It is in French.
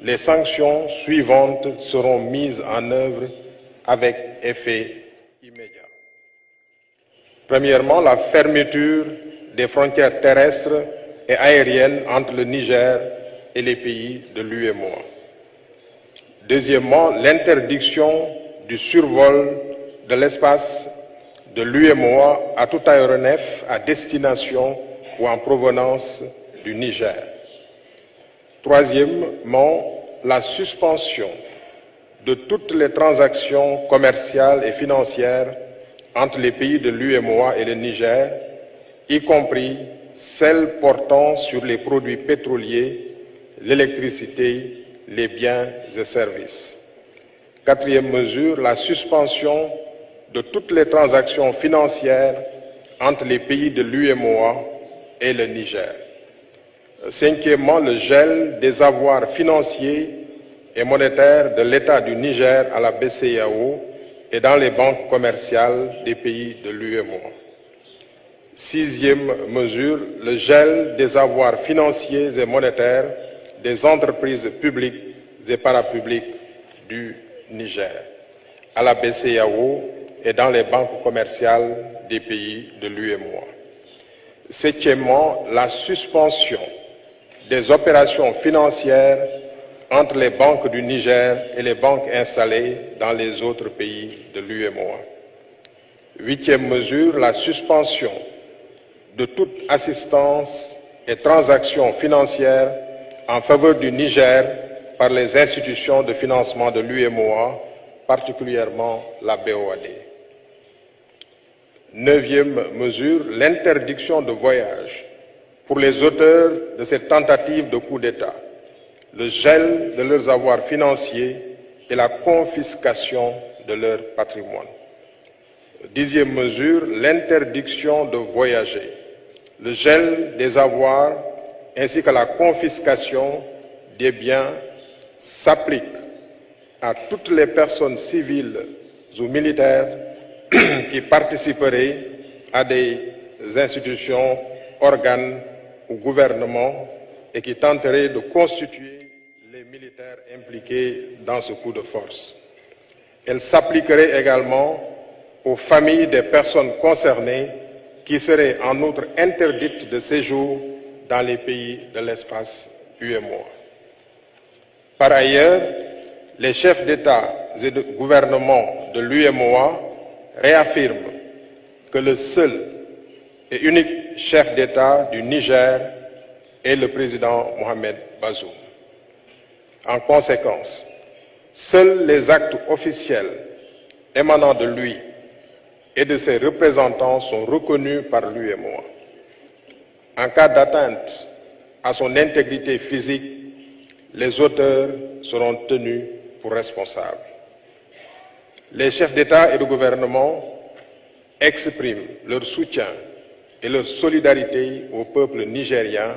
les sanctions suivantes seront mises en œuvre avec effet immédiat. Premièrement, la fermeture des frontières terrestres et aériennes entre le Niger et les pays de l'UEMOA. Deuxièmement, l'interdiction du survol de l'espace de l'UEMOA à tout aéronef à destination ou en provenance du Niger. Troisièmement, la suspension de toutes les transactions commerciales et financières entre les pays de l'UEMOA et le Niger, y compris celles portant sur les produits pétroliers, l'électricité, les biens et services. Quatrième mesure, la suspension de toutes les transactions financières entre les pays de l'UEMOA et le Niger. Cinquièmement, le gel des avoirs financiers et monétaires de l'État du Niger à la BCEAO et dans les banques commerciales des pays de l'UEMOA. Sixième mesure, le gel des avoirs financiers et monétaires des entreprises publiques et parapubliques du Niger à la BCEAO et dans les banques commerciales des pays de l'UEMOA. Septièmement, la suspension des opérations financières entre les banques du Niger et les banques installées dans les autres pays de l'UEMOA. Huitième mesure, la suspension de toute assistance et transactions financières en faveur du Niger par les institutions de financement de l'UEMOA, particulièrement la BOAD. Neuvième mesure, l'interdiction de voyage pour les auteurs de cette tentative de coup d'État, le gel de leurs avoirs financiers et la confiscation de leur patrimoine. Dixième mesure, l'interdiction de voyager, le gel des avoirs ainsi que la confiscation des biens s'applique à toutes les personnes civiles ou militaires qui participeraient à des institutions, organes ou gouvernements et qui tenteraient de constituer les militaires impliqués dans ce coup de force. Elle s'appliquerait également aux familles des personnes concernées qui seraient en outre interdites de séjour dans les pays de l'espace UEMOA. Par ailleurs, les chefs d'État et de gouvernement de l'UEMOA réaffirment que le seul et unique chef d'État du Niger est le président Mohamed Bazoum. En conséquence, seuls les actes officiels émanant de lui et de ses représentants sont reconnus par l'UEMOA. En cas d'atteinte à son intégrité physique, les auteurs seront tenus pour responsables. Les chefs d'État et de gouvernement expriment leur soutien et leur solidarité au peuple nigérien